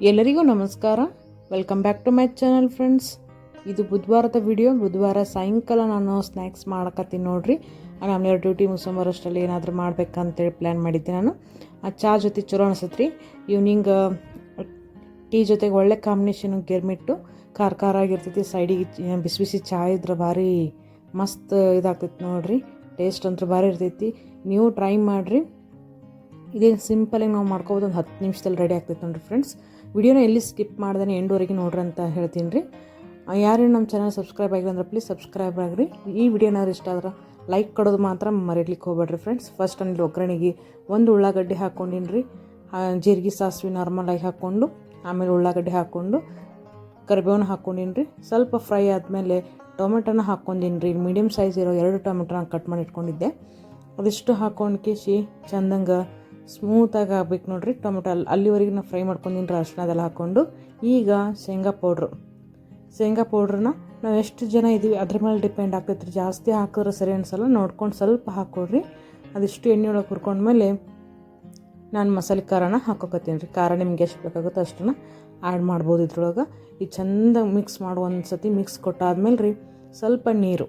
ಎಲ್ಲರಿಗೂ ನಮಸ್ಕಾರ. Welcome back to my channel friends. ಇದು ಬುಧವಾರದ ವಿಡಿಯೋ. ಬುಧವಾರ ಸಾಯಂಕಾಲ ನಾನು ಸ್ನ್ಯಾಕ್ಸ್ ಮಾಡಕತ್ತೀನಿ ನೋಡ್ರಿ. ನಾನು ಡ್ಯೂಟಿ ಮುಗಿಸೋಮರಷ್ಟರಲ್ಲಿ ಏನಾದರೂ ಮಾಡ್ಬೇಕಂತೇಳಿ ಪ್ಲ್ಯಾನ್ ಮಾಡಿದ್ದೆ. ನಾನು ಆ ಚಹಾ ಜೊತೆ ಚಲೋ ಅನಿಸತ್ರಿ. ಈವ್ನಿಂಗ್ ಟೀ ಜೊತೆಗೆ ಒಳ್ಳೆ ಕಾಂಬಿನೇಷನು. ಗಿರ್ಮಿಟ್ಟು ಖಾರ ಖಾರ ಆಗಿರ್ತೈತಿ. ಸೈಡಿಗೆ ಬಿಸಿ ಬಿಸಿ ಚಹಾ ಇದ್ರೆ ಭಾರಿ ಮಸ್ತ್ ಇದಾಗ್ತೈತಿ ನೋಡ್ರಿ. ಟೇಸ್ಟ್ ಅಂತೂ ಭಾರಿ ಇರ್ತೈತಿ. ನೀವು ಟ್ರೈ ಮಾಡಿರಿ. ಇದೇನು ಸಿಂಪಲಾಗಿ ನಾವು ಮಾಡ್ಕೋಬೋದು. ಒಂದು 10 ನಿಮಿಷದಲ್ಲಿ ರೆಡಿ ಆಗ್ತೈತೆ ನೋಡಿರಿ ಫ್ರೆಂಡ್ಸ್. ವಿಡಿಯೋನ ಎಲ್ಲಿ ಸ್ಕಿಪ್ ಮಾಡ್ದೇ ಎಂಡ್ವರೆಗೆ ನೋಡ್ರಿ ಅಂತ ಹೇಳ್ತೀನಿ ರೀ. ಯಾರು ನಮ್ಮ ಚಾನಲ್ ಸಬ್ಸ್ಕ್ರೈಬ್ ಆಗಿಲ್ಲ ಅಂದ್ರೆ ಪ್ಲೀಸ್ ಸಬ್ಸ್ಕ್ರೈಬ್ ಆಗಿರಿ. ಈ ವಿಡಿಯೋ ಏನಾದ್ರು ಇಷ್ಟ ಆದ್ರೆ ಲೈಕ್ ಕೊಡೋದು ಮಾತ್ರ ಮರಿಲಿಕ್ಕೆ ಹೋಗ್ಬೇಡ್ರಿ ಫ್ರೆಂಡ್ಸ್. ಫಸ್ಟ್ ಅಲ್ಲಿ ಒಗ್ಗರಣೆಗೆ ಒಂದು ಉಳ್ಳಾಗಡ್ಡಿ ಹಾಕ್ಕೊಂಡಿನಿ ರೀ. ಜೀರಿಗೆ ಸಾಸಿವೆ ನಾರ್ಮಲಾಗಿ ಹಾಕ್ಕೊಂಡು, ಆಮೇಲೆ ಉಳ್ಳಾಗಡ್ಡಿ ಹಾಕ್ಕೊಂಡು ಕರಿಬೇವನ್ನ ಹಾಕ್ಕೊಂಡಿನಿ ರೀ. ಸ್ವಲ್ಪ ಫ್ರೈ ಆದಮೇಲೆ ಟೊಮೆಟೊನ ಹಾಕ್ಕೊಂಡಿನಿ ರೀ. ಮೀಡಿಯಮ್ ಸೈಜ್ ಇರೋ 2 ಟೊಮೆಟೊನ ಕಟ್ ಮಾಡಿ ಇಟ್ಕೊಂಡಿದ್ದೆ. ಅದಿಷ್ಟು ಹಾಕ್ಕೊಂಡು ಕೇಸಿ ಚಂದಂಗೆ ಸ್ಮೂತಾಗಿ ಆಗ್ಬೇಕು ನೋಡಿರಿ. ಟೊಮೆಟೊ ಅಲ್ಲಿವರೆಗೆ ನಾವು ಫ್ರೈ ಮಾಡ್ಕೊಂಡಿನಿ ರೀ. ಅರಿಶಿನ ಅದೆಲ್ಲ ಹಾಕ್ಕೊಂಡು ಈಗ ಶೇಂಗಾ ಪೌಡ್ರನ್ನ ನಾವು ಎಷ್ಟು ಜನ ಇದ್ದೀವಿ ಅದ್ರ ಮೇಲೆ ಡಿಪೆಂಡ್ ಆಗ್ತೈತೆ ರೀ. ಜಾಸ್ತಿ ಹಾಕಿದ್ರೆ ಸರಿ ಅನ್ಸಲ್ಲ, ನೋಡ್ಕೊಂಡು ಸ್ವಲ್ಪ ಹಾಕ್ಕೊಡ್ರಿ. ಅದಿಷ್ಟು ಎಣ್ಣೆ ಒಳಗೆ ಹುರ್ಕೊಂಡ್ಮೇಲೆ ನಾನು ಮಸಾಲೆ ಖಾರನ ಹಾಕೋಕತ್ತೀನಿ ರೀ. ಖಾರ ನಿಮ್ಗೆ ಎಷ್ಟು ಬೇಕಾಗುತ್ತೋ ಅಷ್ಟನ್ನು ಆ್ಯಡ್ ಮಾಡ್ಬೋದು ಇದ್ರೊಳಗೆ. ಈ ಚಂದ ಮಿಕ್ಸ್ ಮಾಡಿ ಒಂದು ಸತಿ ಮಿಕ್ಸ್ ಕೊಟ್ಟಾದ್ಮೇಲೆ ರೀ ಸ್ವಲ್ಪ ನೀರು,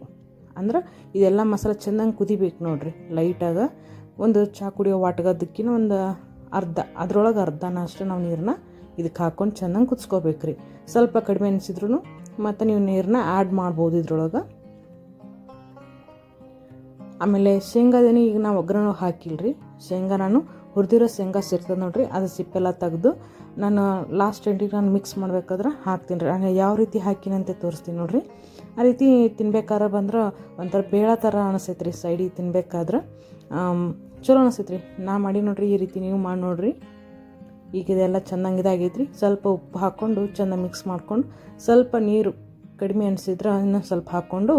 ಅಂದ್ರೆ ಇದೆಲ್ಲ ಮಸಾಲೆ ಚೆಂದಂಗೆ ಕುದಿಬೇಕು ನೋಡಿರಿ. ಲೈಟಾಗಿ ಒಂದು ಚಹಾ ಕುಡಿಯೋ ವಾಟ್ಗದಕ್ಕಿನ ಒಂದು ಅದ್ರೊಳಗೆ ಅರ್ಧನ ಅಷ್ಟು ನಾವು ನೀರನ್ನ ಇದಕ್ಕೆ ಹಾಕ್ಕೊಂಡು ಚೆನ್ನಾಗಿ ಕುದಿಸ್ಕೋಬೇಕು ರೀ. ಸ್ವಲ್ಪ ಕಡಿಮೆ ಅನಿಸಿದ್ರು ಮತ್ತು ನೀವು ನೀರನ್ನ ಆ್ಯಡ್ ಮಾಡ್ಬೋದು ಇದ್ರೊಳಗೆ. ಆಮೇಲೆ ಶೇಂಗಾದೇನೆ ಈಗ ನಾವು ಒಗ್ಗರಣೆ ಹಾಕಿಲ್ಲ ರೀ. ಶೇಂಗಾ ನಾನು ಹುರಿದಿರೋ ಶೇಂಗಾ ಸಿರ್ತದೆ ನೋಡಿರಿ, ಅದು ಸಿಪ್ಪೆಲ್ಲ ತೆಗೆದು ನಾನು ಲಾಸ್ಟ್ ಎಂಡಿಗೆ ನಾನು ಮಿಕ್ಸ್ ಮಾಡ್ಬೇಕಾದ್ರೆ ಹಾಕ್ತೀನಿ ರೀ. ನಾನು ಯಾವ ರೀತಿ ಹಾಕಿನಂತೆ ತೋರಿಸ್ತೀನಿ ನೋಡಿರಿ. ಆ ರೀತಿ ತಿನ್ಬೇಕಾದ್ರೆ ಬಂದ್ರೆ ಒಂಥರ ಬೇಳೆ ಥರ ಅನಿಸ್ತೈತೆ ರೀ. ಸೈಡಿಗೆ ತಿನ್ಬೇಕಾದ್ರೆ ಚಲೋ ಅನಿಸ್ತೈತೆ ರೀ. ನಾ ಮಾಡಿ ನೋಡಿರಿ, ಈ ರೀತಿ ನೀವು ಮಾಡಿ ನೋಡಿರಿ. ಈಗ ಇದೆಲ್ಲ ಚೆನ್ನಾಗಿ ಇದಾಗೈತೆ ರೀ. ಸ್ವಲ್ಪ ಉಪ್ಪು ಹಾಕ್ಕೊಂಡು ಚೆನ್ನಾಗಿ ಮಿಕ್ಸ್ ಮಾಡ್ಕೊಂಡು, ಸ್ವಲ್ಪ ನೀರು ಕಡಿಮೆ ಅನಿಸಿದ್ರೆ ಇನ್ನೊಂದು ಸ್ವಲ್ಪ ಹಾಕ್ಕೊಂಡು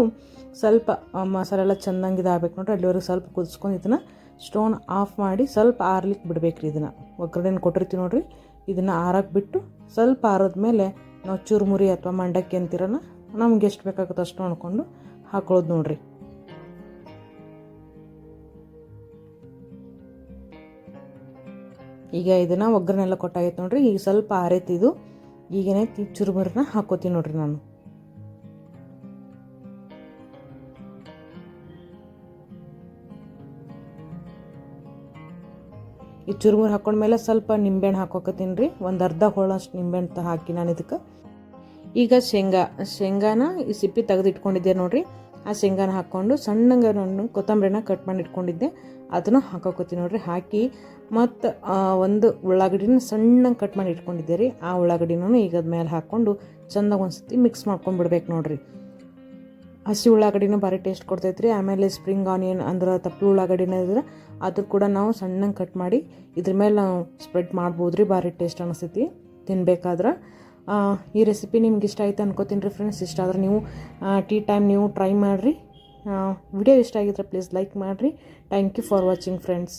ಸ್ವಲ್ಪ ಮಸಾಲೆ ಎಲ್ಲ ಚೆನ್ನಾಗಿ ಇದಾಗಬೇಕು ನೋಡಿರಿ. ಅಲ್ಲಿವರೆಗೆ ಸ್ವಲ್ಪ ಕುದಿಸ್ಕೊಂಡು ಇದನ್ನು ಸ್ಟೋನ್ ಆಫ್ ಮಾಡಿ ಸ್ವಲ್ಪ ಆರ್ಲಿಕ್ಕೆ ಬಿಡ್ಬೇಕು ರೀ. ಇದನ್ನು ಒಗ್ಗರಣೆ ಕೊಟ್ಟಿರ್ತೀವಿ ನೋಡಿರಿ, ಇದನ್ನು ಆರಕ್ಕೆ ಬಿಟ್ಟು ಸ್ವಲ್ಪ ಆರಿದ್ಮೇಲೆ ನಾವು ಚುರುಮುರಿ ಅಥವಾ ಮಂಡಕ್ಕಿ ಅಂತಿರೋಣ ನಮ್ಗೆ ಎಷ್ಟು ಬೇಕಾಗುತ್ತೋ ಅಷ್ಟು ನೋಡ್ಕೊಂಡು ಹಾಕೊಳ್ಳೋದು ನೋಡಿರಿ. ಈಗ ಇದನ್ನು ಒಗ್ಗರಣೆಲ್ಲ ಕೊಟ್ಟಾಗೈತೆ ನೋಡಿರಿ. ಈಗ ಸ್ವಲ್ಪ ಆರೈತಿದು. ಈಗೇನೈತಿ ಚುರುಮುರಿನ ಹಾಕೋತೀನಿ ನೋಡಿರಿ. ನಾನು ಈ ಚುರುಮುರಿ ಹಾಕೊಂಡ್ಮೇಲೆ ಸ್ವಲ್ಪ ನಿಂಬೆಹಣ್ಣು ಹಾಕೋಕತ್ತೀನಿ ರೀ. ಒಂದು ಅರ್ಧ ಹೋಳಷ್ಟು ನಿಂಬೆಹಣ್ಣು ಹಾಕಿ ನಾನು ಇದಕ್ಕೆ. ಈಗ ಶೇಂಗಾನ ಈ ಸಿಪ್ಪಿ ತೆಗೆದು ಇಟ್ಕೊಂಡಿದ್ದೆ ನೋಡಿರಿ. ಆ ಶೇಂಗಾನ ಹಾಕ್ಕೊಂಡು ಸಣ್ಣಗೆ ನಾನು ಕೊತ್ತಂಬರಿನ ಕಟ್ ಮಾಡಿ ಇಟ್ಕೊಂಡಿದ್ದೆ, ಅದನ್ನು ಹಾಕೋಕತ್ತೀನಿ ನೋಡಿರಿ. ಹಾಕಿ ಮತ್ತು ಒಂದು ಉಳ್ಳಾಗಡ್ಡಿನ ಸಣ್ಣಗೆ ಕಟ್ ಮಾಡಿ ಇಟ್ಕೊಂಡಿದ್ದೆ ರೀ. ಆ ಉಳ್ಳಾಗಡ್ಡಿನೂ ಈಗ ಅದ್ಮೇಲೆ ಹಾಕ್ಕೊಂಡು ಚೆಂದಾಗಿ ಒಂದು ಸತಿ ಮಿಕ್ಸ್ ಮಾಡ್ಕೊಂಡು ಬಿಡ್ಬೇಕು ನೋಡಿರಿ. ಹಸಿ ಉಳ್ಳಾಗಡ್ಡಿನೂ ಭಾರಿ ಟೇಸ್ಟ್ ಕೊಡ್ತೈತೆ ರೀ. ಆಮೇಲೆ ಸ್ಪ್ರಿಂಗ್ ಆನಿಯನ್ ಅಂದ್ರೆ ತಪ್ಪಲು ಉಳ್ಳಾಗಡ್ಡಿನ ಇದ್ರೆ ಅದು ಕೂಡ ನಾವು ಸಣ್ಣಗೆ ಕಟ್ ಮಾಡಿ ಇದ್ರ ಮೇಲೆ ನಾವು ಸ್ಪ್ರೆಡ್ ಮಾಡ್ಬೋದು ರೀ. ಭಾರಿ ಟೇಸ್ಟ್ ಅನಿಸ್ತೈತಿ ತಿನ್ಬೇಕಾದ್ರೆ. ಈ ರೆಸಿಪಿ ನಿಮ್ಗೆ ಇಷ್ಟ ಆಯ್ತು ಅನ್ಕೋತೀನಿ ರೀ ಫ್ರೆಂಡ್ಸ್. ಇಷ್ಟ ಆದ್ರೆ ನೀವು ಟೀ ಟೈಮ್ ನೀವು ಟ್ರೈ ಮಾಡಿರಿ. ವಿಡಿಯೋ ಇಷ್ಟ ಆಗಿದ್ರೆ ಪ್ಲೀಸ್ ಲೈಕ್ ಮಾಡಿರಿ. Thank you for watching friends.